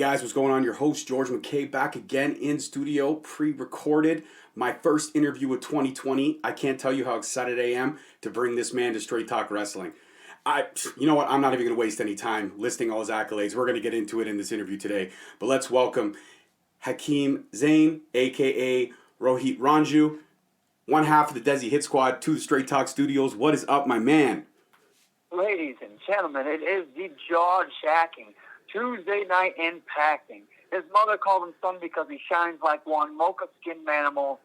guys, what's going on? Your host, George McKay, back again in studio, pre-recorded. My first interview of 2020. I can't tell you how excited I am to bring this man to Straight Talk Wrestling. You know what? I'm not even going to waste any time listing all his accolades. We're going to get into it in this interview today. But let's welcome HAKIM ZANE, a.k.a. ROHIT RAJU, one half of the Desi Hit Squad, to the Straight Talk Studios. What is up, my man? Ladies and gentlemen, it is the jaw-jacking Tuesday night impacting. His mother called him son because he shines like one mocha-skinned manimal,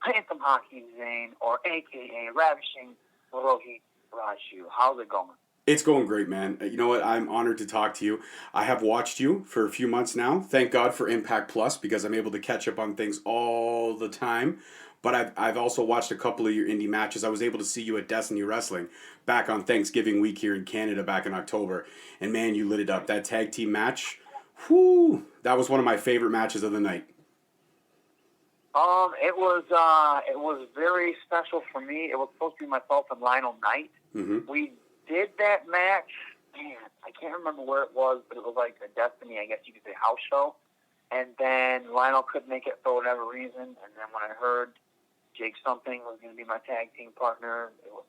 handsome HAKIM ZANE, or a.k.a. Ravishing ROHIT RAJU. How's it going? It's going great, man. You know what? I'm honored to talk to you. I have watched you for a few months now. Thank God for Impact Plus because I'm able to catch up on things all the time. But I've also watched a couple of your indie matches. I was able to see you at Destiny Wrestling back on Thanksgiving week here in Canada back in October. And man, you lit it up. That tag team match, whoo, that was one of my favorite matches of the night. It was very special for me. It was supposed to be myself and Lionel Knight. Mm-hmm. We did that match. Man, I can't remember where it was, but it was like a Destiny, I guess you could say, house show. And then Lionel couldn't make it for whatever reason. And then when I heard Jake something was going to be my tag team partner, it was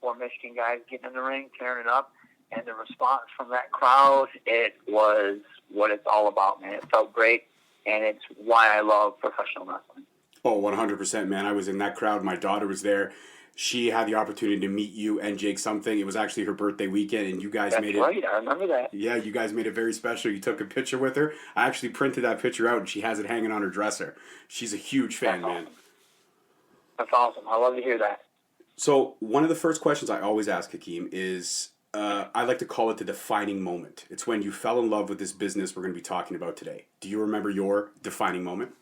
four Michigan guys getting in the ring, tearing it up. And the response from that crowd, it was what it's all about, man. It felt great, and it's why I love professional wrestling. Oh, 100%, man. I was in that crowd. My daughter was there. She had the opportunity to meet you and Jake something. It was actually her birthday weekend, and you guys made it. That's right. I remember that. Yeah, you guys made it very special. You took a picture with her. I actually printed that picture out, and she has it hanging on her dresser. She's a huge fan, man. That's awesome. I love to hear that. So one of the first questions I always ask HAKIM is, I like to call it the defining moment. It's when you fell in love with this business we're going to be talking about today. Do you remember your defining moment?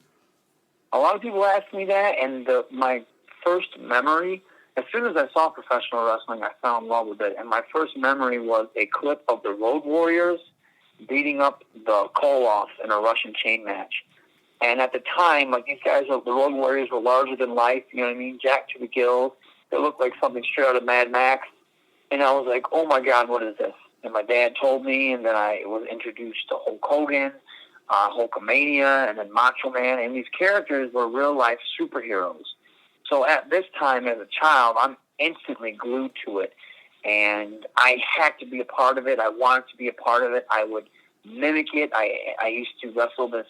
A lot of people ask me that, and my first memory, as soon as I saw professional wrestling, I fell in love with it. And my first memory was a clip of the Road Warriors beating up the Koloffs in a Russian chain match. And at the time, like these guys, the Road Warriors were larger than life, you know what I mean? Jacked to the gills. They looked like something straight out of Mad Max. And I was like, oh my God, what is this? And my dad told me, and then I was introduced to Hulk Hogan, Hulkamania, and then Macho Man. And these characters were real-life superheroes. So at this time, as a child, I'm instantly glued to it. And I had to be a part of it. I wanted to be a part of it. I would mimic it. I used to wrestle this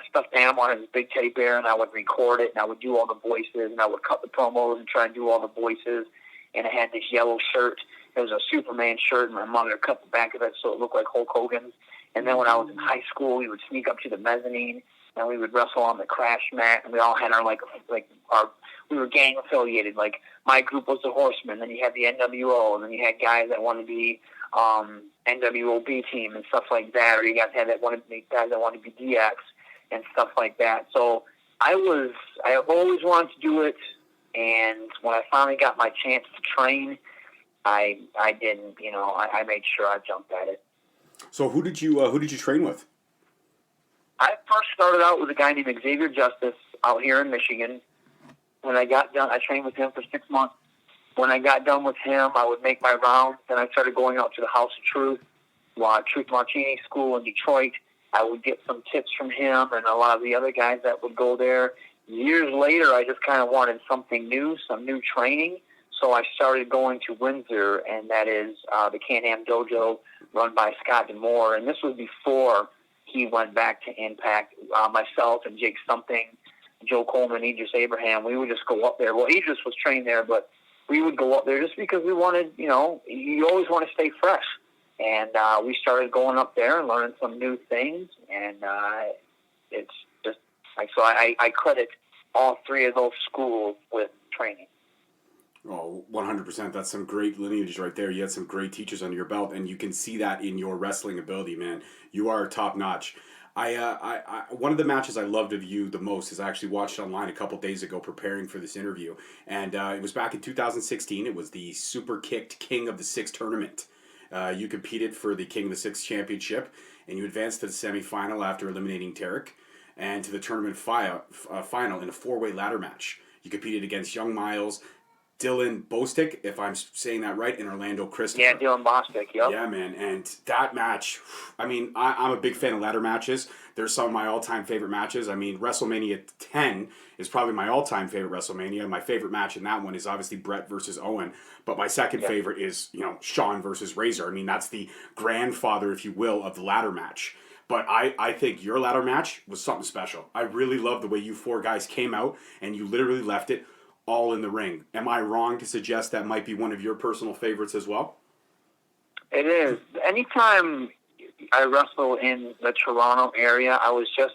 stuffed animal and this big teddy bear, and I would record it, and I would do all the voices, and I would cut the promos and try and do all the voices. And I had this yellow shirt. It was a Superman shirt, and my mother cut the back of it so it looked like Hulk Hogan's. And then when I was in high school, we would sneak up to the mezzanine, and we would wrestle on the crash mat, and we all had we were gang affiliated. Like, my group was the Horsemen, then you had the NWO, and then you had guys that wanted to be NWOB team and stuff like that, or you guys had guys that wanted to be DX and stuff like that. So I always wanted to do it, and when I finally got my chance to train, I didn't, I made sure I jumped at it. So who did you train with? I first started out with a guy named Xavier Justice out here in Michigan. When I got done, I trained with him for 6 months. When I got done with him, I would make my rounds. Then I started going out to the House of Truth, Truth Martini School in Detroit. I would get some tips from him and a lot of the other guys that would go there. Years later, I just kind of wanted something new, some new training. So I started going to Windsor, and that is the Can-Am Dojo run by Scott D'Amore. And this was before he went back to Impact. Myself and Jake Something, Joe Coleman, Idris Abraham, we would just go up there. Well, Idris was trained there, but we would go up there just because we wanted, you always want to stay fresh. And we started going up there and learning some new things. And it's just, so I credit all three of those schools with training. Oh, 100%. That's some great lineage right there. You had some great teachers under your belt, and you can see that in your wrestling ability, man. You are top notch. One of the matches I loved of you the most is I actually watched online a couple days ago preparing for this interview, and it was back in 2016. It was the Super Kicked King of the Six tournament. You competed for the King of the Six championship, and you advanced to the semifinal after eliminating Tarek, and to the tournament final in a four-way ladder match. You competed against Young Miles, Dylan Bostic, if I'm saying that right, and Orlando Christopher. Yeah, Dylan Bostic, yep. Yeah, man. And that match, I mean, I'm a big fan of ladder matches. They're some of my all-time favorite matches. I mean, WrestleMania 10 is probably my all-time favorite WrestleMania. My favorite match in that one is obviously Brett versus Owen. But my second favorite is, Shawn versus Razor. I mean, that's the grandfather, if you will, of the ladder match. But I think your ladder match was something special. I really love the way you four guys came out and you literally left it all in the ring. Am I wrong to suggest that might be one of your personal favorites as well? It is. Anytime I wrestle in the Toronto area, I was just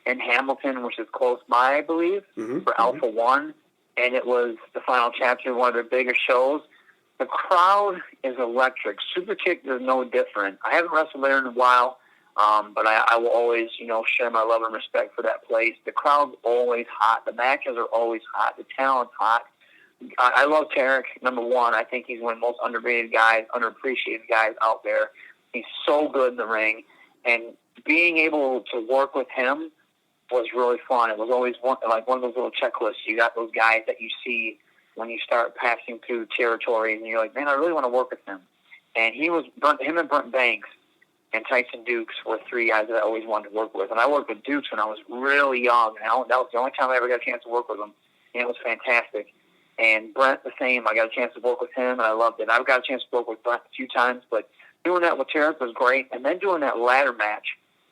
in Hamilton, which is close by, I believe, for Alpha One, and it was the final chapter of one of their bigger shows. The crowd is electric. Superkick is no different. I haven't wrestled there in a while, but I will always, share my love and respect for that place. The crowd's always hot. The matches are always hot. The talent's hot. I love Tarek, number one. I think he's one of the most underrated guys, underappreciated guys out there. He's so good in the ring. And being able to work with him was really fun. It was always one of those little checklists. You got those guys that you see when you start passing through territories, and you're like, man, I really want to work with him. And him and Brent Banks and Tyson Dukes were three guys that I always wanted to work with. And I worked with Dukes when I was really young. And that was the only time I ever got a chance to work with him. And it was fantastic. And Brent, the same. I got a chance to work with him, and I loved it. I've got a chance to work with Brent a few times, but doing that with Tarek was great. And then doing that ladder match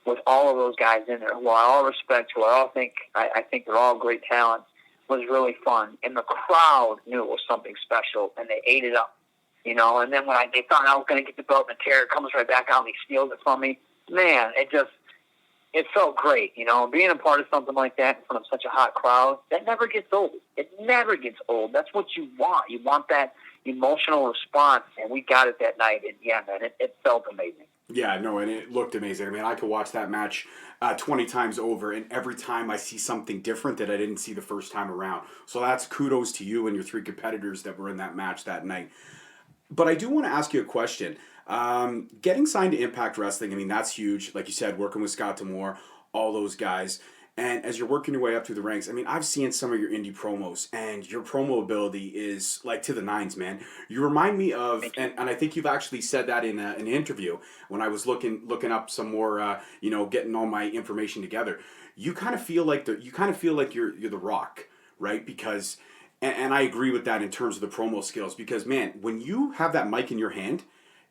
with all of those guys in there, who I all respect, who I think they're all great talents, was really fun. And the crowd knew it was something special, and they ate it up. And then when they thought I was going to get the belt, and Tarek comes right back out and he steals it from me, man, it felt great, being a part of something like that in front of such a hot crowd. That never gets old. It never gets old. That's what you want. You want that emotional response, and we got it that night. And yeah, man, it felt amazing. Yeah, no, and it looked amazing. I mean, I could watch that match 20 times over, and every time I see something different that I didn't see the first time around. So that's kudos to you and your three competitors that were in that match that night. But I do want to ask you a question. Getting signed to Impact Wrestling, I mean, that's huge. Like you said, working with Scott D'Amore, all those guys. And as you're working your way up through the ranks, I mean, I've seen some of your indie promos, and your promo ability is like to the nines, man. You remind me of, and I think you've actually said that in an interview when I was looking up some more, getting all my information together. You kind of feel like you're the Rock, right? Because, and I agree with that in terms of the promo skills. Because man, when you have that mic in your hand,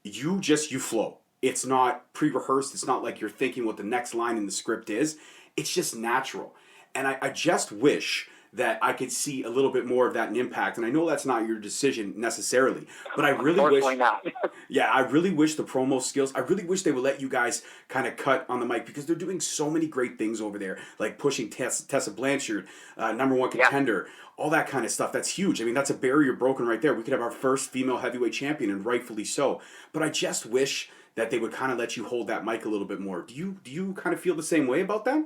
you flow. It's not pre-rehearsed. It's not like you're thinking what the next line in the script is. It's just natural. And I just wish that I could see a little bit more of that in Impact. And I know that's not your decision necessarily, but I really wish... not. Yeah, I really wish the promo skills, I really wish they would let you guys kind of cut on the mic, because they're doing so many great things over there, like pushing Tessa Blanchard, number one contender, all that kind of stuff. That's huge. I mean, that's a barrier broken right there. We could have our first female heavyweight champion, and rightfully so. But I just wish that they would kind of let you hold that mic a little bit more. Do you kind of feel the same way about that?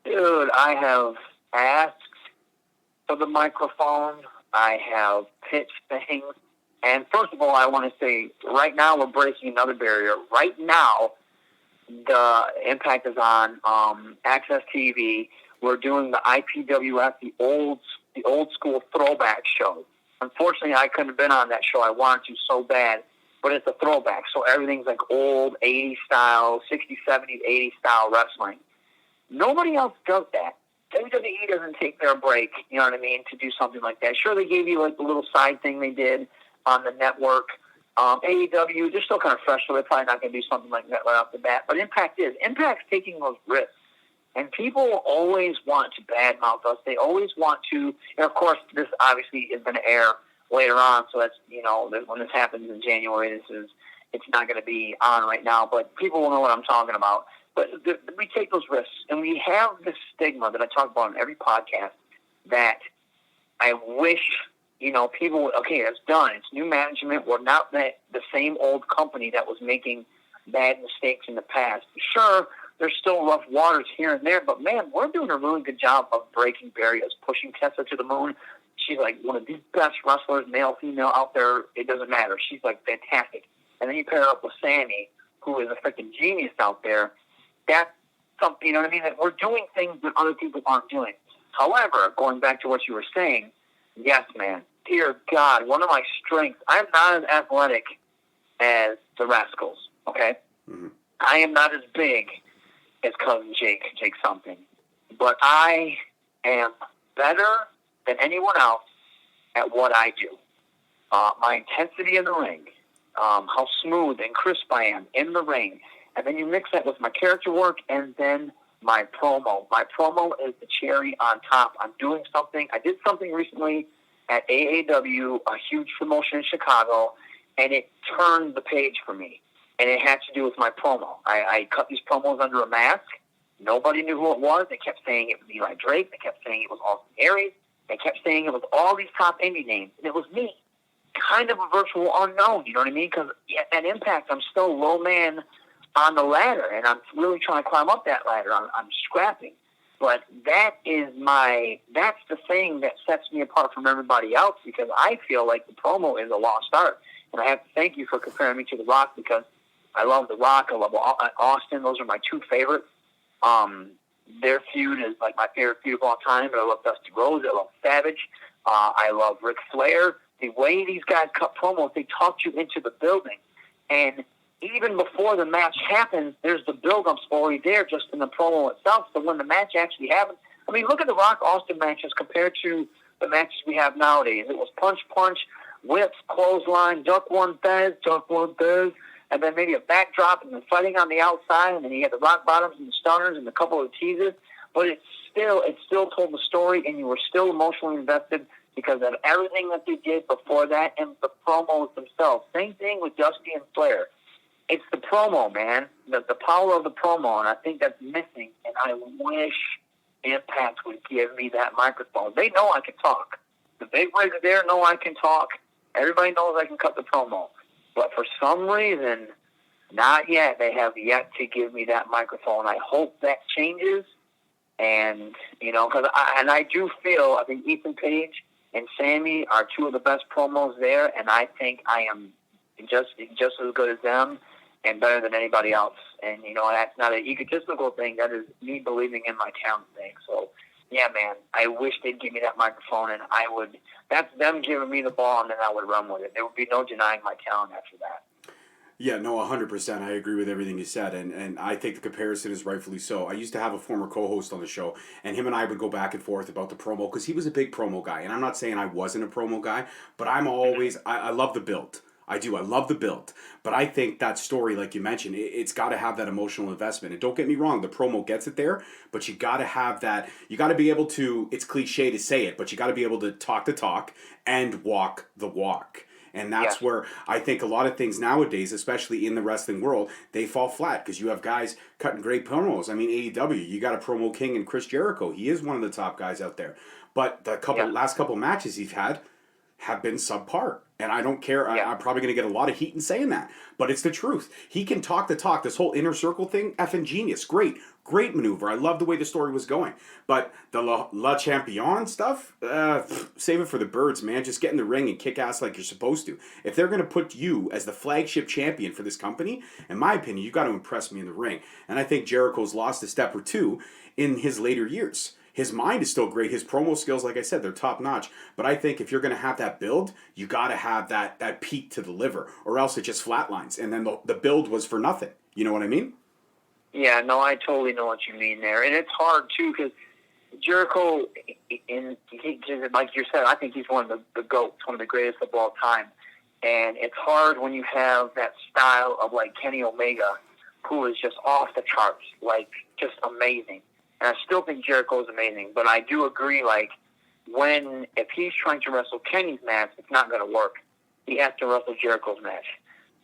Dude, I have asked for the microphone. I have pitched things. And first of all, I want to say, right now we're breaking another barrier. Right now, the Impact is on Access TV. We're doing the IPWF, the old school throwback show. Unfortunately, I couldn't have been on that show. I wanted to so bad, but it's a throwback. So everything's like old 80s style, 60s, 70s, 80s style wrestling. Nobody else does that. WWE doesn't take their break, you know what I mean, to do something like that. Sure, they gave you like the little side thing they did on the network. AEW, they're still kind of fresh, so they're probably not going to do something like that right off the bat. But Impact's taking those risks. And people always want to badmouth us. They always want to, and of course, this obviously is going to air later on, so that's, when this happens in January, it's not going to be on right now, but people will know what I'm talking about. But we take those risks, and we have this stigma that I talk about in every podcast that I wish, people, okay, it's done. It's new management. We're not the same old company that was making bad mistakes in the past. Sure, there's still rough waters here and there, but, man, we're doing a really good job of breaking barriers, pushing Tessa to the moon. She's like one of the best wrestlers, male, female, out there. It doesn't matter. She's, like, fantastic. And then you pair her up with Sammy, who is a freaking genius out there. That's something, you know what I mean? That we're doing things that other people aren't doing. However, going back to what you were saying, yes, man, dear God, one of my strengths, I'm not as athletic as the Rascals, okay? Mm-hmm. I am not as big as cousin Jake something. But I am better than anyone else at what I do. My intensity in the ring, how smooth and crisp I am in the ring, and then you mix that with my character work and then my promo. My promo is the cherry on top. I'm doing something. I did something recently at AAW, a huge promotion in Chicago, and it turned the page for me. And it had to do with my promo. I cut these promos under a mask. Nobody knew who it was. They kept saying it was Eli Drake. They kept saying it was Austin Aries. They kept saying it was all these top indie names. And it was me. Kind of a virtual unknown, you know what I mean? Because at Impact, I'm still low man on the ladder, and I'm really trying to climb up that ladder. I'm scrapping. But that's the thing that sets me apart from everybody else, because I feel like the promo is a lost art. And I have to thank you for comparing me to The Rock, because I love The Rock. I love Austin. Those are my two favorites. Their feud is like my favorite feud of all time, but I love Dusty Rhodes. I love Savage. I love Ric Flair. The way these guys cut promos, they talked you into the building. And even before the match happens, there's the build-up's already there just in the promo itself. So when the match actually happens, I mean, look at the Rock-Austin matches compared to the matches we have nowadays. It was punch, whips, clothesline, duck one, Bez, and then maybe a backdrop and then fighting on the outside, and then you had the rock bottoms and the stunners and a couple of teases. But it still told the story, and you were still emotionally invested because of everything that they did before that and the promos themselves. Same thing with Dusty and Flair. It's the promo, man, the power of the promo, and I think that's missing, and I wish Impact would give me that microphone. They know I can talk. The big wigs there know I can talk. Everybody knows I can cut the promo. But for some reason, not yet. They have yet to give me that microphone. I hope that changes. And, because I do feel, I think Ethan Page and Sammy are two of the best promos there, and I think I am just as good as them and better than anybody else. And, that's not an egotistical thing. That is me believing in my talent thing. So, yeah, man, I wish they'd give me that microphone, and that's them giving me the ball, and then I would run with it. There would be no denying my talent after that. Yeah, no, 100%. I agree with everything you said, and I think the comparison is rightfully so. I used to have a former co-host on the show, and him and I would go back and forth about the promo, because he was a big promo guy, and I'm not saying I wasn't a promo guy, but I'm always, I love the build. I do. I love the build. But I think that story, like you mentioned, it's got to have that emotional investment. And don't get me wrong, the promo gets it there, but you got to have that. You got to be able to, it's cliche to say it, but you got to be able to talk the talk and walk the walk. And that's where I think a lot of things nowadays, especially in the wrestling world, they fall flat because you have guys cutting great promos. I mean, AEW, you got a promo king in Chris Jericho. He is one of the top guys out there. But the last couple matches he's had have been subpar. And I don't care. I'm probably going to get a lot of heat in saying that. But it's the truth. He can talk the talk. This whole inner circle thing, effing genius. Great maneuver. I love the way the story was going. But the La Champion stuff, save it for the birds, man. Just get in the ring and kick ass like you're supposed to. If they're going to put you as the flagship champion for this company, in my opinion, you got to impress me in the ring. And I think Jericho's lost a step or two in his later years. His mind is still great. His promo skills, like I said, they're top notch. But I think if you're going to have that build, you got to have that peak to deliver, or else it just flatlines. And then the build was for nothing. You know what I mean? Yeah, no, I totally know what you mean there. And it's hard, too, because Jericho, like you said, I think he's one of the GOATs, one of the greatest of all time. And it's hard when you have that style of, like, Kenny Omega, who is just off the charts, like, just amazing. And I still think Jericho is amazing, but I do agree, like, if he's trying to wrestle Kenny's match, it's not going to work. He has to wrestle Jericho's match.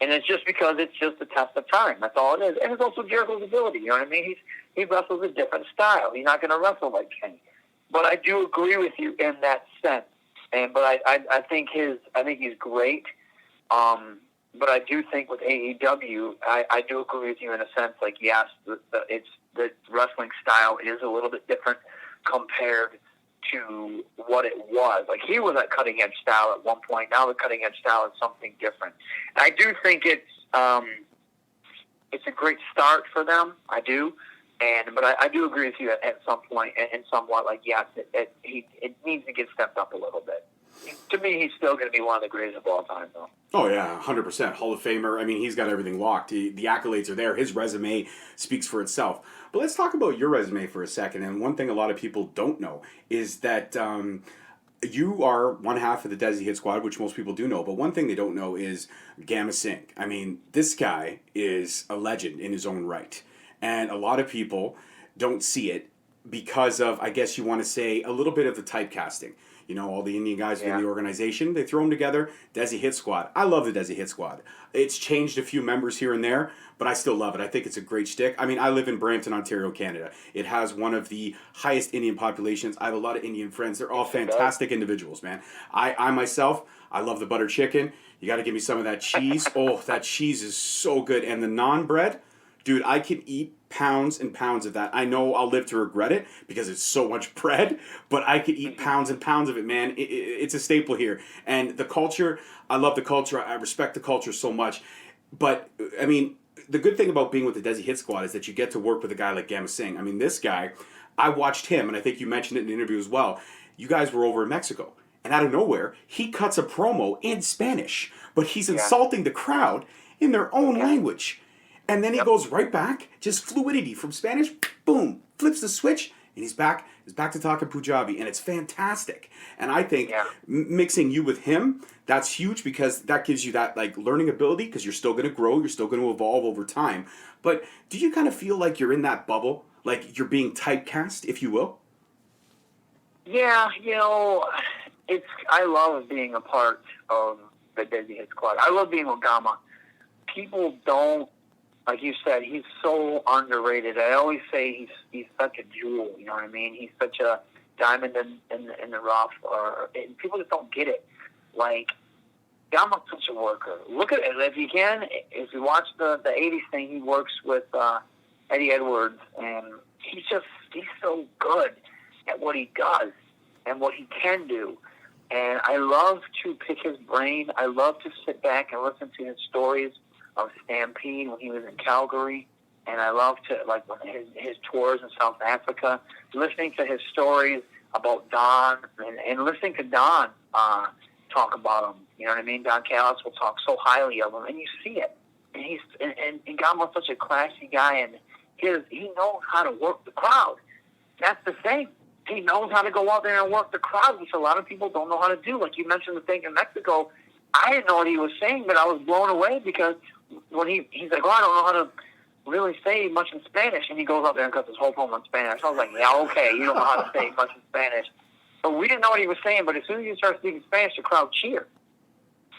And it's just because it's just a test of time. That's all it is. And it's also Jericho's ability, you know what I mean? He wrestles a different style. He's not going to wrestle like Kenny. But I do agree with you in that sense. But I think he's great. But I do think with AEW, I do agree with you in a sense, like, yes, the wrestling style is a little bit different compared to what it was. Like, he was at cutting-edge style at one point. Now the cutting-edge style is something different. And I do think it's a great start for them. I do. But I do agree with you at some point, and somewhat, like, yes, it needs to get stepped up a little bit. To me, he's still going to be one of the greatest of all time, though. Oh yeah, 100% Hall of Famer. I mean, he's got everything locked. The accolades are there. His resume speaks for itself. But let's talk about your resume for a second. And one thing a lot of people don't know is that you are one half of the Desi Hit Squad, which most people do know. But one thing they don't know is Gamma Singh. I mean, this guy is a legend in his own right, and a lot of people don't see it because of, I guess you want to say, a little bit of the typecasting. You know, all the Indian guys within the organization, they throw them together. Desi Hit Squad. I love the Desi Hit Squad. It's changed a few members here and there, but I still love it. I think it's a great shtick. I mean, I live in Brampton, Ontario, Canada. It has one of the highest Indian populations. I have a lot of Indian friends. They're all fantastic individuals, man. I myself, I love the butter chicken. You got to give me some of that cheese. Oh, that cheese is so good. And the naan bread, dude, I can eat pounds and pounds of that. I know I'll live to regret it because it's so much bread, but I could eat pounds and pounds of it, man. It's a staple here. And the culture, I love the culture. I respect the culture so much. But, I mean, the good thing about being with the Desi Hit Squad is that you get to work with a guy like Gamma Singh. I mean, this guy, I watched him, and I think you mentioned it in the interview as well. You guys were over in Mexico. And out of nowhere, he cuts a promo in Spanish, but he's insulting the crowd in their own language. And then he goes right back, just fluidity from Spanish, boom, flips the switch, and he's back to talking Punjabi, and it's fantastic. And I think mixing you with him, that's huge because that gives you that like learning ability because you're still going to grow, you're still going to evolve over time. But do you kind of feel like you're in that bubble, like you're being typecast, if you will? Yeah, you know, I love being a part of the Desi Hit Squad. I love being with Gamma. People don't. Like you said, he's so underrated. I always say he's such a jewel. You know what I mean? He's such a diamond in the rough. And people just don't get it. Like, Gamma's such a worker. Look at it. If you can, if you watch the 80s thing, he works with Eddie Edwards. And he's so good at what he does and what he can do. And I love to pick his brain. I love to sit back and listen to his stories of Stampede when he was in Calgary, and I love to when his tours in South Africa, listening to his stories about Don and listening to Don talk about him. You know what I mean? Don Callis will talk so highly of him, and you see it. And he's and Gama's such a classy guy, and he knows how to work the crowd. That's the thing. He knows how to go out there and work the crowd, which a lot of people don't know how to do. Like you mentioned the thing in Mexico, I didn't know what he was saying, but I was blown away because when he's like, I don't know how to really say much in Spanish, and he goes out there and cuts his whole poem in Spanish. I was like, yeah, okay, you don't know how to say much in Spanish. But we didn't know what he was saying, but as soon as he started speaking Spanish, the crowd cheered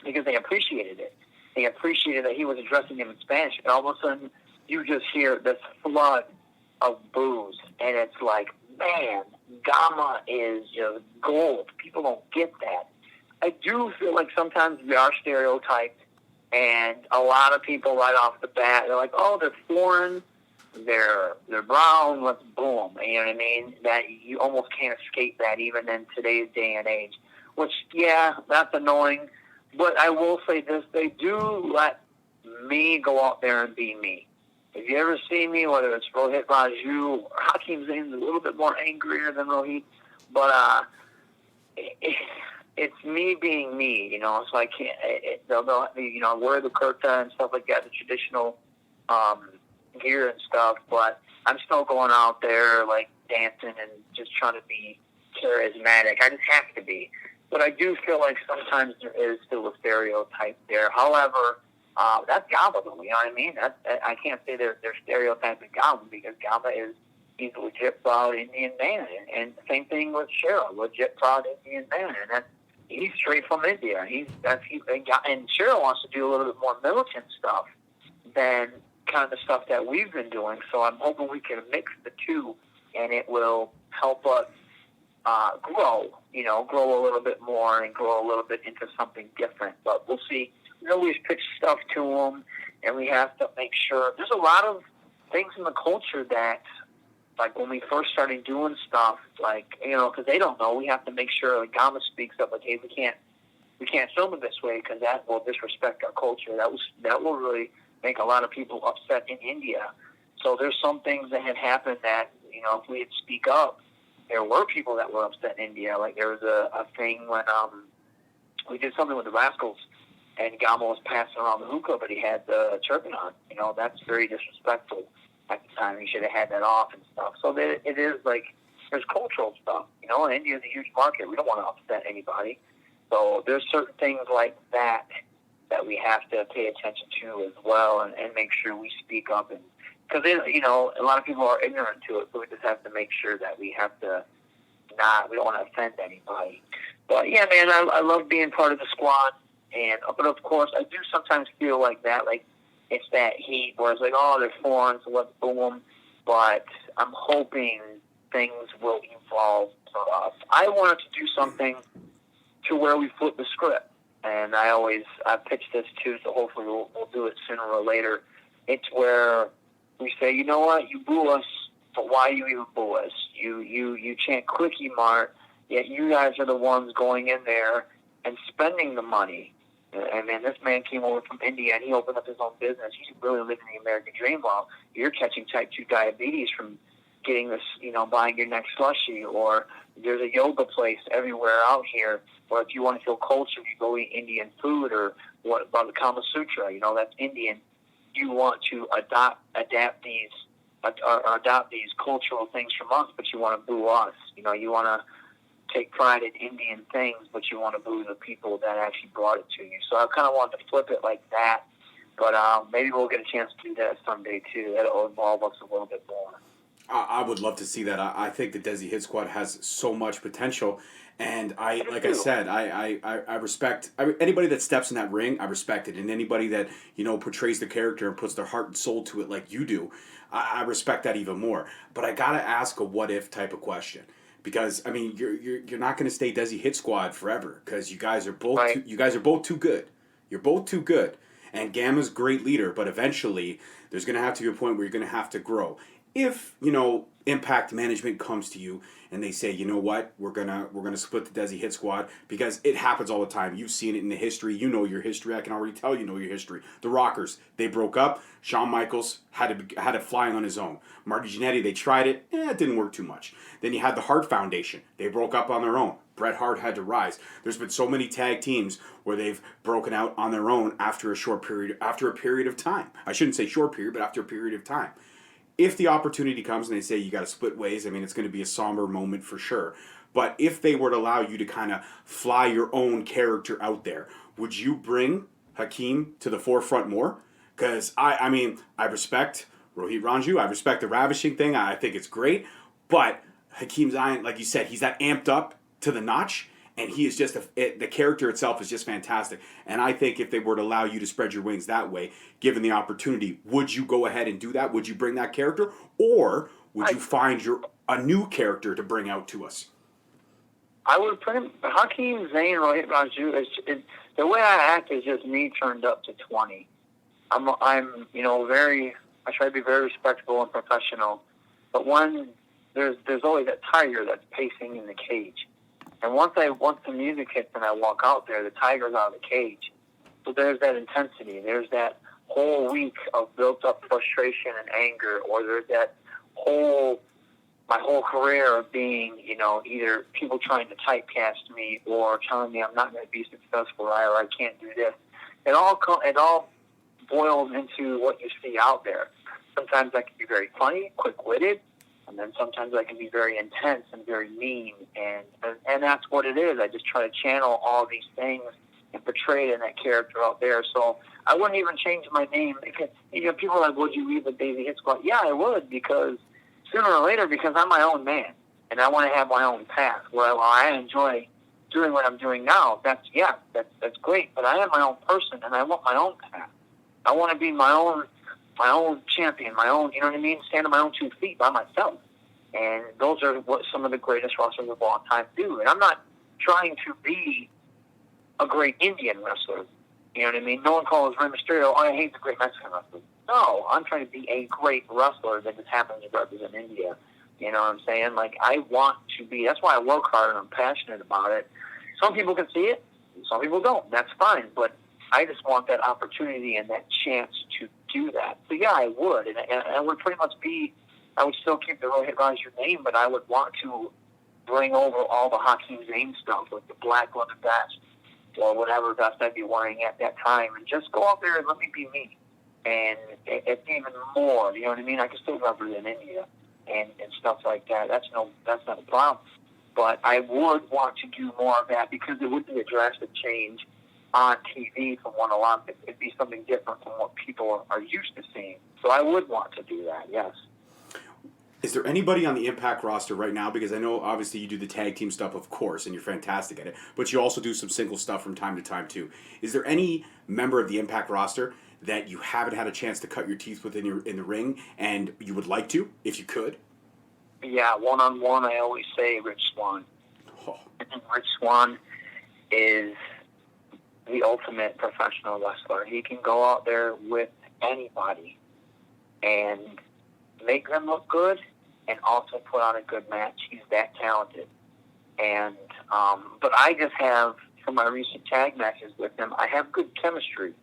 because they appreciated it. They appreciated that he was addressing them in Spanish, and all of a sudden, you just hear this flood of boos, and it's like, man, Gama is just gold. People don't get that. I do feel like sometimes we are stereotyped, and a lot of people right off the bat, they're like, oh, they're foreign, they're brown, let's boom. You know what I mean? That you almost can't escape that even in today's day and age. Which, yeah, that's annoying. But I will say this, they do let me go out there and be me. If you ever see me, whether it's ROHIT, RAJU, or HAKIM Zane's a little bit more angrier than ROHIT, but it's me being me, you know. So I can't. They'll you know, wear the kurta and stuff like that, the traditional gear and stuff. But I'm still going out there like dancing and just trying to be charismatic. I just have to be. But I do feel like sometimes there is still a stereotype there. However, that's Gama, though. You know what I mean? I can't say they're stereotyping Gama because Gama he's a legit proud Indian man, and same thing with Cheryl, legit proud Indian man, and he's straight from India. And Cheryl wants to do a little bit more militant stuff than kind of the stuff that we've been doing. So I'm hoping we can mix the two, and it will help us grow a little bit more and grow a little bit into something different. But we'll see. We always pitch stuff to them, and we have to make sure. There's a lot of things in the culture that, like when we first started doing stuff, like, you know, because they don't know, we have to make sure, like, Gama speaks up, like, hey, we can't film it this way because that will disrespect our culture. That will really make a lot of people upset in India. So there's some things that had happened that, you know, if we had speak up, there were people that were upset in India. Like there was a thing when we did something with the Rascals, and Gamo was passing around the hookah, but he had the turban on. You know, that's very disrespectful at the time. He should have had that off and stuff. So that it is like, there's cultural stuff. You know, and India's a huge market. We don't want to upset anybody. So there's certain things like that that we have to pay attention to as well, and make sure we speak up. And because, you know, a lot of people are ignorant to it, so we just have to make sure that we have to we don't want to offend anybody. But yeah, man, I love being part of the squad. And but of course, I do sometimes feel like that, like it's that heat where it's like, oh, they're foreign, so let's boo them. But I'm hoping things will evolve for us. I wanted to do something to where we flip the script, and I pitched this too, so hopefully we'll do it sooner or later. It's where we say, you know what, you boo us, but why you even boo us? You chant Quickie Mart, yet you guys are the ones going in there and spending the money. And man, this man came over from India and he opened up his own business. He's really living the American dream while you're catching type 2 diabetes from getting this, you know, buying your next slushie. Or there's a yoga place everywhere out here, or if you want to feel cultured, you go eat Indian food. Or what about the Kama Sutra? You know, that's Indian. You want to adapt these cultural things from us, but you want to boo us. You know, you want to take pride in Indian things, but you want to boo the people that actually brought it to you. So I kind of want to flip it like that. But maybe we'll get a chance to do that someday too. That'll involve us a little bit more. I would love to see that. I think the Desi Hit Squad has so much potential, and I respect anybody that steps in that ring. I respect it, and anybody that, you know, portrays the character and puts their heart and soul to it like you do, I respect that even more. But I gotta ask a what if type of question, because I mean you're not gonna stay Desi Hit Squad forever, because you guys are both right. you guys are both too good. You're both too good, and Gamma's a great leader, but eventually there's gonna have to be a point where you're gonna have to grow. If, you know, Impact Management comes to you and they say, you know what, we're gonna split the Desi Hit Squad, because it happens all the time. You've seen it in the history. You know your history. I can already tell you know your history. The Rockers, they broke up. Shawn Michaels had to fly on his own. Marty Jannetty, they tried it. It didn't work too much. Then you had the Hart Foundation. They broke up on their own. Bret Hart had to rise. There's been so many tag teams where they've broken out on their own after a period of time. I shouldn't say short period, but after a period of time. If the opportunity comes and they say you got to split ways, I mean, it's going to be a somber moment for sure. But if they were to allow you to kind of fly your own character out there, would you bring HAKIM to the forefront more? Because, I mean, I respect ROHIT RAJU. I respect the ravishing thing. I think it's great. But HAKIM ZANE, like you said, he's that amped up to the notch. And he is just, the character itself is just fantastic. And I think if they were to allow you to spread your wings that way, given the opportunity, would you go ahead and do that? Would you bring that character? Or would you find a new character to bring out to us? I would put him, HAKIM ZANE, ROHIT RAJU, the way I act is just me turned up to 20. I'm you know, I try to be very respectful and professional. But there's always that tiger that's pacing in the cage. And once the music hits and I walk out there, the tiger's out of the cage. So there's that intensity. There's that whole week of built-up frustration and anger, or there's that my whole career of being, you know, either people trying to typecast me or telling me I'm not going to be successful, or I can't do this. It all boils into what you see out there. Sometimes I can be very funny, quick-witted. And then sometimes I can be very intense and very mean, and that's what it is. I just try to channel all these things and portray it in that character out there. So I wouldn't even change my name. Because, you know, people are like, would you leave the Desi Hit Squad? Yeah, I would, because sooner or later, because I'm my own man, and I want to have my own path. While I enjoy doing what I'm doing now, that's great. But I am my own person, and I want my own path. I want to be my own champion, my own, you know what I mean? Stand on my own 2 feet by myself. And those are what some of the greatest wrestlers of all time do. And I'm not trying to be a great Indian wrestler. You know what I mean? No one calls Rey Mysterio, oh, I hate the great Mexican wrestler. No, I'm trying to be a great wrestler that just happens to represent India. You know what I'm saying? Like, I want to be, that's why I work hard and I'm passionate about it. Some people can see it, some people don't. That's fine. But I just want that opportunity and that chance to do that. So yeah, I would, and I would pretty much I would still keep the ROHIT RAJU name, but I would want to bring over all the HAKIM ZANE stuff, like the black leather vest, or whatever vest I'd be wearing at that time, and just go out there and let me be me. And it's even more, you know what I mean? I can still represent India and stuff like that. That's not a problem. But I would want to do more of that because it would be a drastic change on TV from one Olympic. It'd be something different from what people are used to seeing. So I would want to do that, yes. Is there anybody on the Impact roster right now? Because I know obviously you do the tag team stuff, of course, and you're fantastic at it. But you also do some single stuff from time to time too. Is there any member of the Impact roster that you haven't had a chance to cut your teeth with in the ring, and you would like to, if you could? Yeah, one-on-one, I always say Rich Swann. Oh. Rich Swann is the ultimate professional wrestler. He can go out there with anybody and make them look good and also put on a good match. He's that talented. And but I just have, from my recent tag matches with him, I have good chemistry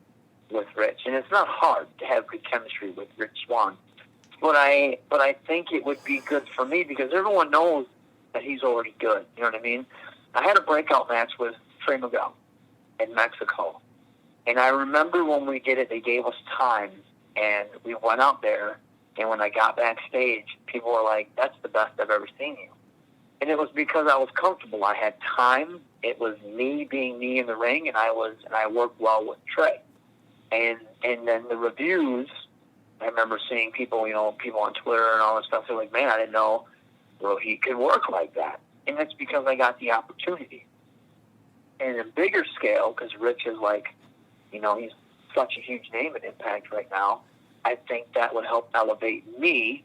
with Rich. And it's not hard to have good chemistry with Rich Swann. But I think it would be good for me because everyone knows that he's already good. You know what I mean? I had a breakout match with Trey Miguel in Mexico. And I remember when we did it, they gave us time. And we went out there. And when I got backstage, people were like, "That's the best I've ever seen you." And it was because I was comfortable. I had time. It was me being me in the ring, and I worked well with Trey. And then the reviews, I remember seeing people on Twitter and all this stuff. They're like, "Man, I didn't know Rohit could work like that." And that's because I got the opportunity. And a bigger scale, because Rich is he's such a huge name at Impact right now. I think that would help elevate me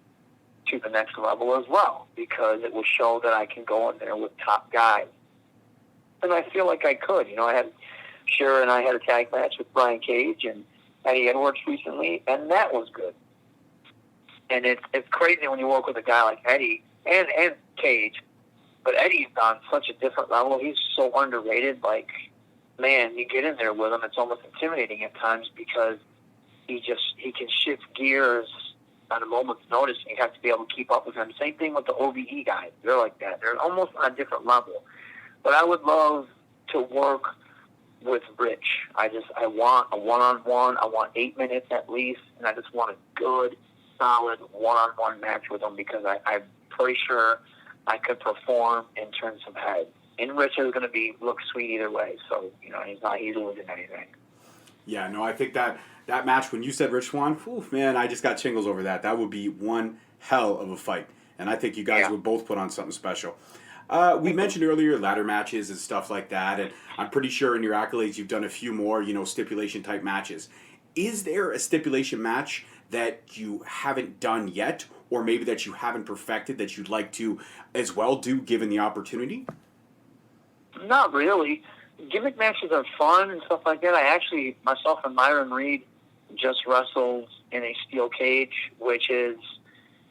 to the next level as well, because it will show that I can go in there with top guys. And I feel like I could. Shira and I had a tag match with Brian Cage and Eddie Edwards recently, and that was good. And it's crazy when you work with a guy like Eddie and Cage, but Eddie's on such a different level. He's so underrated. Like, man, you get in there with him, it's almost intimidating at times because he can shift gears on a moment's notice, and you have to be able to keep up with him. Same thing with the OVE guys. They're like that. They're almost on a different level. But I would love to work with Rich. I want a one-on-one. I want 8 minutes at least, and I just want a good, solid one-on-one match with him because I'm pretty sure I could perform in terms of head. And Rich is going to look sweet either way, so he's losing anything. Yeah, no, I think that match, when you said Rich Swann, man, I just got chingles over that. That would be one hell of a fight. And I think you guys would both put on something special. We mentioned earlier ladder matches and stuff like that, and I'm pretty sure in your accolades you've done a few more, stipulation-type matches. Is there a stipulation match that you haven't done yet, or maybe that you haven't perfected that you'd like to as well do, given the opportunity? Not really. Gimmick matches are fun and stuff like that. I actually, myself and Myron Reed, just wrestled in a steel cage, which is,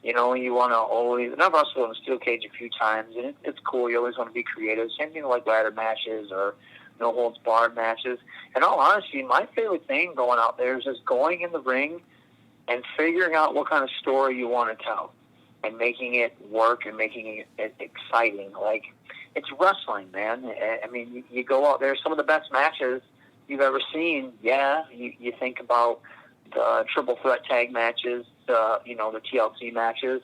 you want to always, and I've wrestled in a steel cage a few times, and it's cool. You always want to be creative. Same thing like ladder matches or no holds barred matches. And all honesty, my favorite thing going out there is just going in the ring and figuring out what kind of story you want to tell and making it work and making it exciting. Like, it's wrestling, man. I mean, you go out there, some of the best matches you've ever seen, you think about the triple threat tag matches, the TLC matches.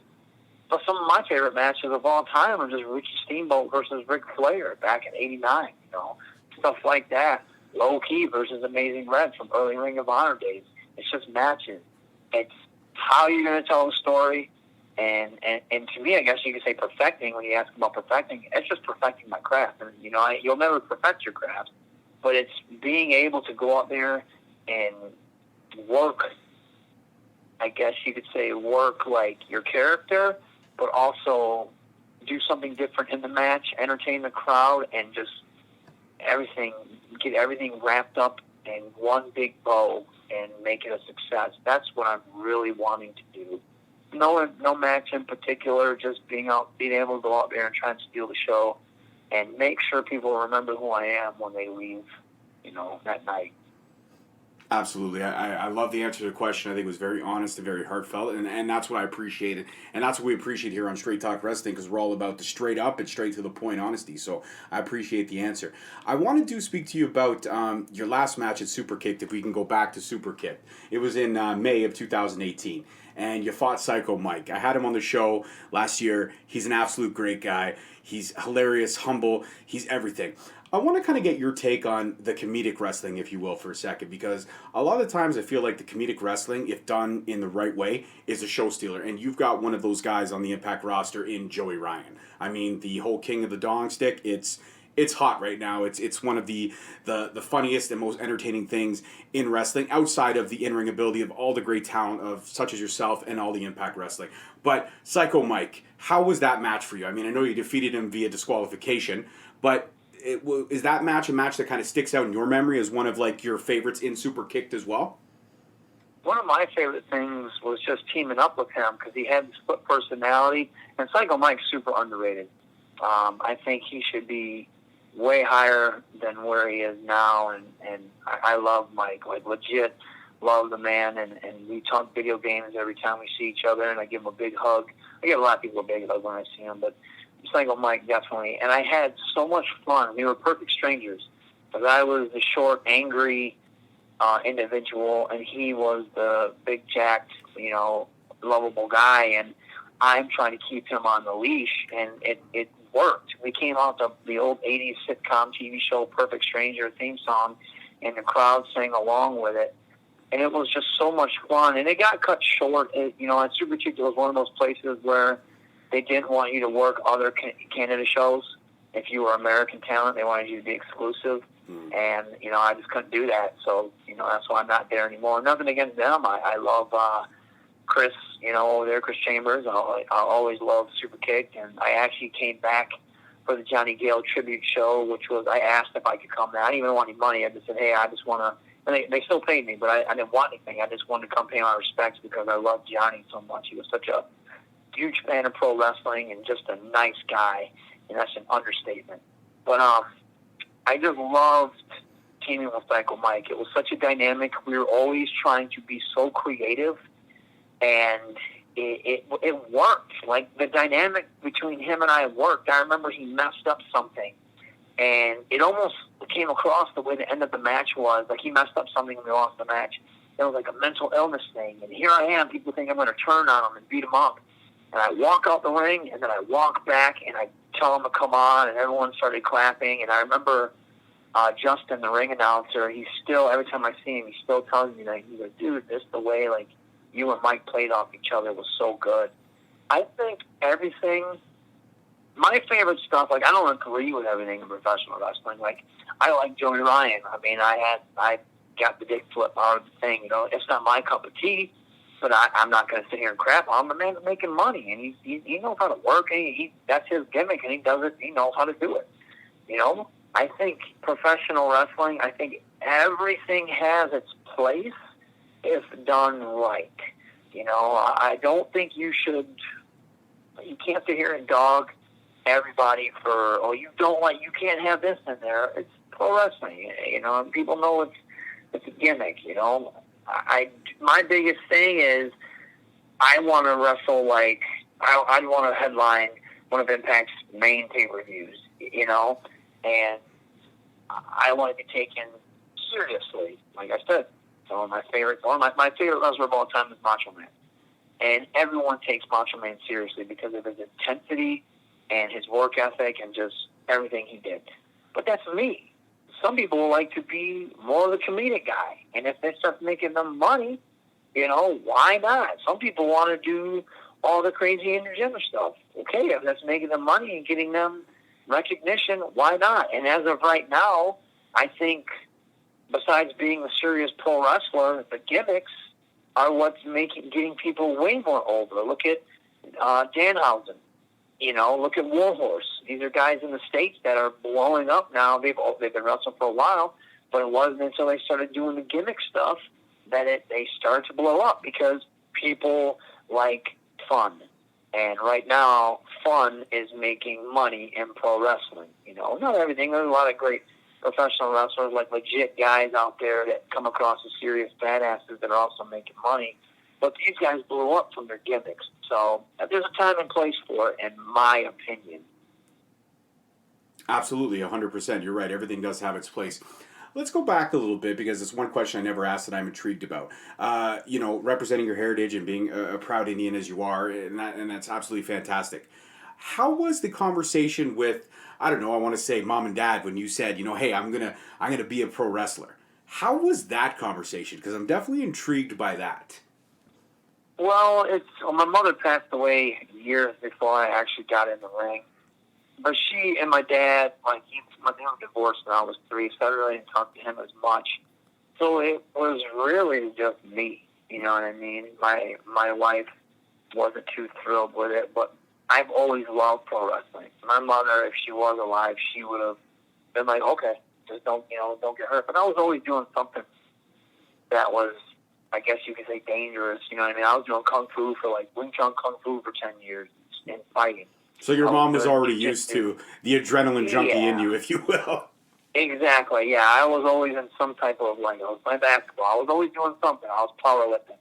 But some of my favorite matches of all time are just Ricky Steamboat versus Ric Flair back in '89, stuff like that. Low Key versus Amazing Red from early Ring of Honor days. It's just matches. It's how you're going to tell the story. And to me, I guess you could say perfecting. When you ask about perfecting, it's just perfecting my craft. And you'll never perfect your craft, but it's being able to go out there and work. I guess you could say work like your character, but also do something different in the match, entertain the crowd, and just get everything wrapped up in one big bow and make it a success. That's what I'm really wanting to do. No match in particular, just being able to go out there and try and steal the show and make sure people remember who I am when they leave, that night. Absolutely. I love the answer to the question. I think it was very honest and very heartfelt. And that's what I appreciated. And that's what we appreciate here on Straight Talk Wrestling because we're all about the straight up and straight to the point honesty. So I appreciate the answer. I wanted to speak to you about your last match at Super Kicked, if we can go back to Super Kicked. It was in May of 2018. And you fought Psycho Mike. I had him on the show last year. He's an absolute great guy. He's hilarious, humble. He's everything. I want to kind of get your take on the comedic wrestling, if you will, for a second, because a lot of times I feel like the comedic wrestling, if done in the right way, is a show stealer. And you've got one of those guys on the Impact roster in Joey Ryan. I mean, the whole King of the Dong Stick, it's hot right now. It's one of the funniest and most entertaining things in wrestling, outside of the in-ring ability of all the great talent of such as yourself and all the Impact Wrestling. But Psycho Mike, how was that match for you? I mean, I know you defeated him via disqualification, but is that match a match that kind of sticks out in your memory as one of like your favorites in Super Kicked as well? One of my favorite things was just teaming up with him because he had the split personality, and Psycho Mike's super underrated. I think he should be way higher than where he is now, and I love Mike, like legit love the man, and we talk video games every time we see each other, and I give him a big hug. I give a lot of people a big hug when I see him, but Psycho Mike definitely. And I had so much fun. We were perfect strangers, because I was the short, angry individual, and he was the big, jacked, lovable guy, and I'm trying to keep him on the leash, and it worked. We came out the old 80s sitcom TV show Perfect Stranger theme song, and the crowd sang along with it, and it was just so much fun. And it got cut short. At Super Chick, it was one of those places where they didn't want you to work other Canada shows. If you were American talent, they wanted you to be exclusive. And, I just couldn't do that. So, that's why I'm not there anymore. Nothing against them. I love Chris, over there, Chris Chambers. I always loved Super Kick. And I actually came back for the Johnny Gale tribute show, which was, I asked if I could come there. I didn't even want any money. I just said, hey, I just want to. And they still paid me, but I didn't want anything. I just wanted to come pay my respects because I loved Johnny so much. He was such a huge fan of pro wrestling and just a nice guy. And that's an understatement. But I just loved teaming with Psycho Mike. It was such a dynamic. We were always trying to be so creative, and it worked. Like, the dynamic between him and I worked. I remember he messed up something, and it almost came across the way the end of the match was. Like, he messed up something and we lost the match. It was like a mental illness thing, and here I am. People think I'm going to turn on him and beat him up. And I walk out the ring, and then I walk back, and I tell him to come on, and everyone started clapping. And I remember Justin, the ring announcer, he's still, every time I see him, he still tells me that, he's like, dude, this the way, like, you and Mike played off each other was so good. I think everything, my favorite stuff, like, I don't agree with everything in professional wrestling. Like, I like Joey Ryan. I mean, I got the dick flip out of the thing, it's not my cup of tea. But I'm not going to sit here and crap on him. The man's making money, and he knows how to work, and that's his gimmick, and he does it. He knows how to do it. I think professional wrestling, I think everything has its place if done right. I don't think you can't sit here and dog everybody for, you can't have this in there. It's pro wrestling, and people know it's a gimmick, my biggest thing is I want to wrestle like I want to headline one of Impact's main pay-per-views, and I want to be taken seriously. Like I said, my favorite wrestler of all time is Macho Man, and everyone takes Macho Man seriously because of his intensity and his work ethic and just everything he did. But that's me. Some people like to be more of the comedic guy. And if they start making them money, why not? Some people want to do all the crazy intergender stuff. Okay, if that's making them money and getting them recognition, why not? And as of right now, I think besides being a serious pro wrestler, the gimmicks are what's getting people way more over. Look at Danhausen. Look at Warhorse. These are guys in the States that are blowing up now. They've been wrestling for a while, but it wasn't until they started doing the gimmick stuff that they started to blow up because people like fun. And right now, fun is making money in pro wrestling. Not everything. There's a lot of great professional wrestlers, like legit guys out there that come across as serious badasses that are also making money. But these guys blew up from their gimmicks. So there's a time and place for it, in my opinion. Absolutely, 100%. You're right. Everything does have its place. Let's go back a little bit because it's one question I never asked that I'm intrigued about. Representing your heritage and being a proud Indian as you are, and that's absolutely fantastic. How was the conversation with, I don't know, I want to say mom and dad when you said, hey, I'm gonna be a pro wrestler. How was that conversation? Because I'm definitely intrigued by that. Well, my mother passed away years before I actually got in the ring. But she and my dad, my dad was divorced when I was 3, so I really didn't talk to him as much. So it was really just me, you know what I mean? My wife wasn't too thrilled with it, but I've always loved pro wrestling. My mother, if she was alive, she would have been like, okay, just don't get hurt. But I was always doing something that was, I guess you could say, dangerous, you know what I mean? I was doing Kung Fu Wing Chun Kung Fu for 10 years and fighting. So your mom was already used to the adrenaline junkie in you, if you will. Exactly, yeah. I was always in some type of, I was playing basketball. I was always doing something. I was powerlifting.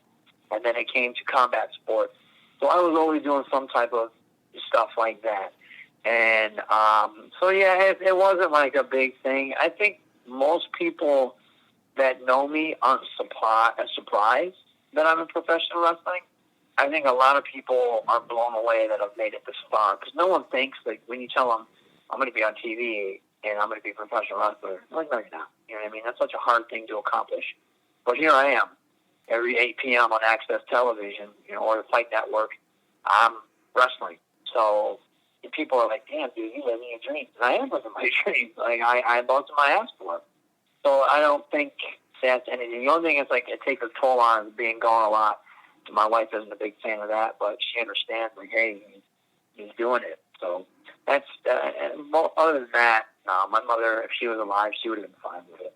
And then it came to combat sports. So I was always doing some type of stuff like that. And so, yeah, it wasn't like a big thing. I think most people that know me aren't surprised that I'm in professional wrestling. I think a lot of people are blown away that I've made it this far, because no one thinks, when you tell them, I'm going to be on TV and I'm going to be a professional wrestler, they're like, no, you're not. You know what I mean? That's such a hard thing to accomplish. But here I am, every 8 p.m. on Access Television, or the Fight Network, I'm wrestling. So people are like, damn, dude, you live in your dreams. And I am living my dreams. I busted my ass for it. So I don't think that's anything. The only thing is, it takes a toll on being gone a lot. My wife isn't a big fan of that, but she understands, hey, he's doing it. So that's, other than that, no, my mother, if she was alive, she would have been fine with it.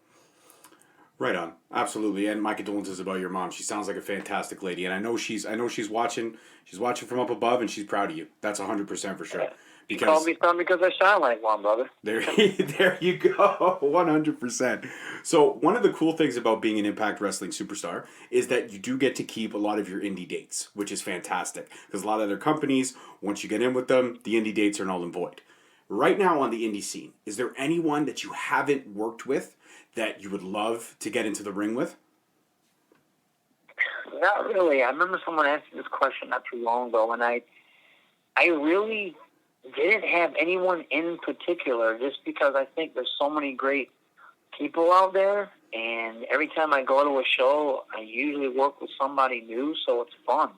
Right on, absolutely. And my condolences about your mom. She sounds like a fantastic lady, and I know she's watching. She's watching from up above, and she's proud of you. That's 100% for sure. Yeah. You called me son because I sound like one, brother. There you go, 100%. So one of the cool things about being an Impact Wrestling superstar is that you do get to keep a lot of your indie dates, which is fantastic. Because a lot of other companies, once you get in with them, the indie dates are null and void. Right now on the indie scene, is there anyone that you haven't worked with that you would love to get into the ring with? Not really. I remember someone asked me this question not too long ago, and I really didn't have anyone in particular, just because I think there's so many great people out there, and every time I go to a show, I usually work with somebody new, so it's fun.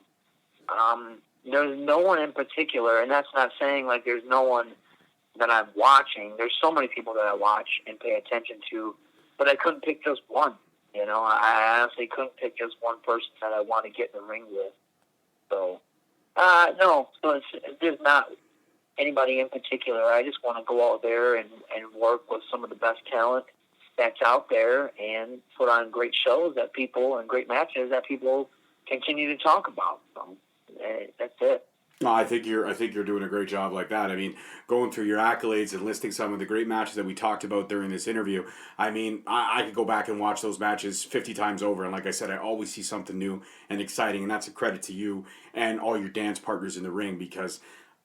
There's no one in particular, and that's not saying there's no one that I'm watching. There's so many people that I watch and pay attention to, but I couldn't pick just one. I honestly couldn't pick just one person that I want to get in the ring with. So, no, so there's not anybody in particular. I just want to go out there and work with some of the best talent that's out there and put on great shows and great matches that people continue to talk about. So that's it. No, I think you're doing a great job like that. I mean, going through your accolades and listing some of the great matches that we talked about during this interview. I mean, I could go back and watch those matches 50 times over, and like I said, I always see something new and exciting, and that's a credit to you and all your dance partners in the ring, because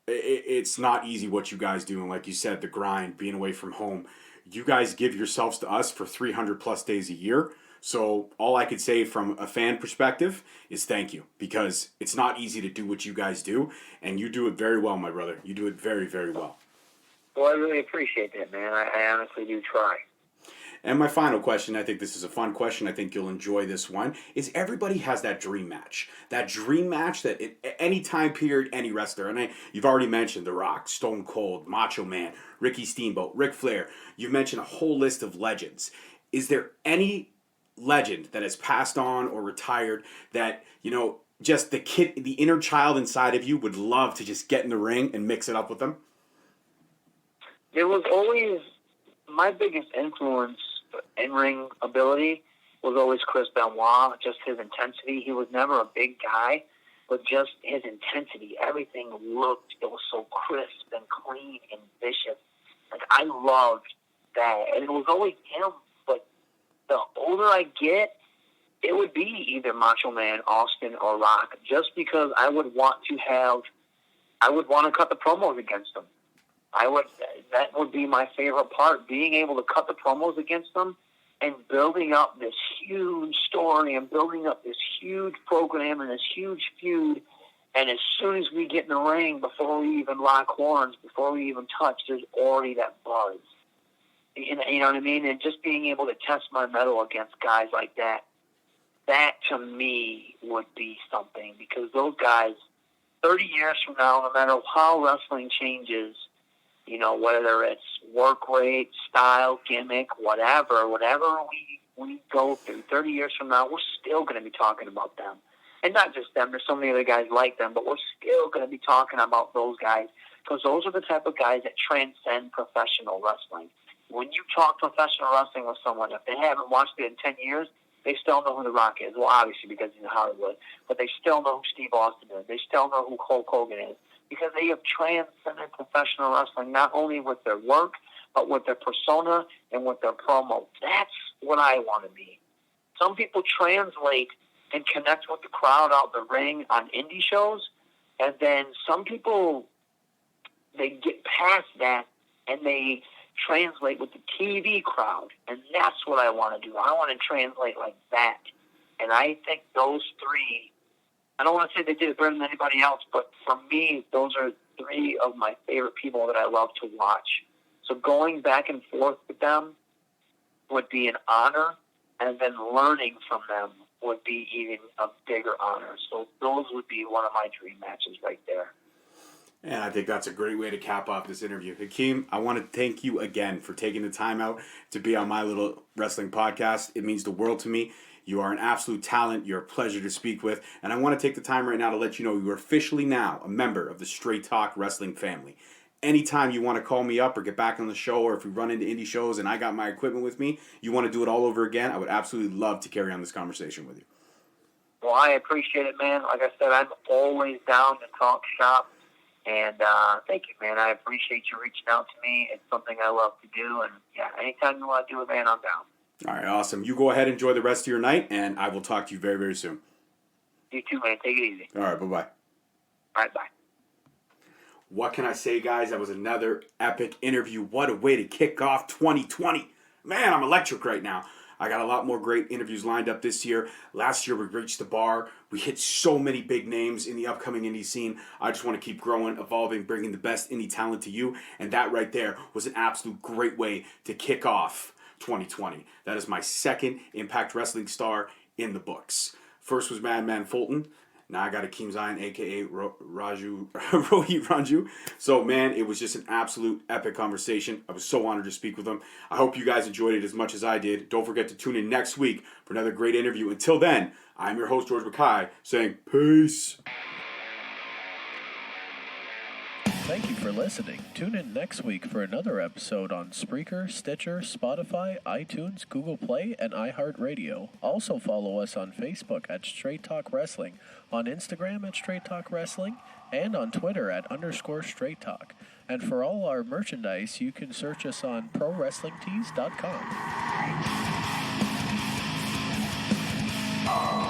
it's not easy what you guys do, and like you said, the grind, being away from home. You guys give yourselves to us for 300 plus days a year. So all I could say from a fan perspective is thank you, because it's not easy to do what you guys do, and you do it very well, my brother. You do it very, very well. Well, I really appreciate that, man. I honestly do try. And my final question, I think this is a fun question, I think you'll enjoy this one, is everybody has that dream match. That dream match that at any time period, any wrestler, and you've already mentioned The Rock, Stone Cold, Macho Man, Ricky Steamboat, Ric Flair. You've mentioned a whole list of legends. Is there any legend that has passed on or retired that, just the inner child inside of you would love to just get in the ring and mix it up with them? There was always, my biggest influence in-ring ability was always Chris Benoit, just his intensity. He was never a big guy, but just his intensity. Everything it was so crisp and clean and vicious. I loved that. And it was always him, but the older I get, it would be either Macho Man, Austin, or Rock, just because I would want to cut the promos against them. That would be my favorite part, being able to cut the promos against them and building up this huge story and building up this huge program and this huge feud. And as soon as we get in the ring, before we even lock horns, before we even touch, there's already that buzz. You know what I mean? And just being able to test my mettle against guys like that, that to me would be something. Because those guys, 30 years from now, no matter how wrestling changes, you know, whether it's work rate, style, gimmick, whatever we go through, 30 years from now, we're still going to be talking about them. And not just them, there's so many other guys like them, but we're still going to be talking about those guys because those are the type of guys that transcend professional wrestling. When you talk professional wrestling with someone, if they haven't watched it in 10 years, they still know who The Rock is. Well, obviously because he's in Hollywood, but they still know who Steve Austin is. They still know who Hulk Hogan is because they have transcended professional wrestling not only with their work, but with their persona and with their promo. That's what I want to be. Some people translate and connect with the crowd out the ring on indie shows, and then some people, they get past that and they translate with the TV crowd, and that's what I want to do. I want to translate like that, and I think those three, I don't want to say they did it better than anybody else, but for me, those are three of my favorite people that I love to watch. So going back and forth with them would be an honor, and then learning from them would be even a bigger honor. So those would be one of my dream matches right there. And I think that's a great way to cap off this interview. Hakeem, I want to thank you again for taking the time out to be on my little wrestling podcast. It means the world to me. You are an absolute talent. You're a pleasure to speak with. And I want to take the time right now to let you know you are officially now a member of the Straight Talk Wrestling family. Anytime you want to call me up or get back on the show, or if we run into indie shows and I got my equipment with me, you want to do it all over again, I would absolutely love to carry on this conversation with you. Well, I appreciate it, man. Like I said, I'm always down to talk shop. And thank you, man. I appreciate you reaching out to me. It's something I love to do. And, yeah, anytime you want to do it, man, I'm down. All right, awesome. You go ahead and enjoy the rest of your night, and I will talk to you very, very soon. You too, man. Take it easy. All right, bye-bye. All right, bye. What can I say, guys? That was another epic interview. What a way to kick off 2020. Man, I'm electric right now. I got a lot more great interviews lined up this year. Last year, we reached the bar. We hit so many big names in the upcoming indie scene. I just want to keep growing, evolving, bringing the best indie talent to you. And that right there was an absolute great way to kick off 2020. That is my second Impact Wrestling star in the books. First was Madman Fulton. Now I got Hakeem ZANE, a.k.a. RAJU, ROHIT RAJU. So, man, it was just an absolute epic conversation. I was so honored to speak with him. I hope you guys enjoyed it as much as I did. Don't forget to tune in next week for another great interview. Until then, I'm your host, George Mackay, saying peace. Thank you for listening. Tune in next week for another episode on Spreaker, Stitcher, Spotify, iTunes, Google Play, and iHeartRadio. Also follow us on Facebook at Straight Talk Wrestling, on Instagram at Straight Talk Wrestling, and on Twitter at _Straight Talk. And for all our merchandise, you can search us on ProWrestlingTees.com.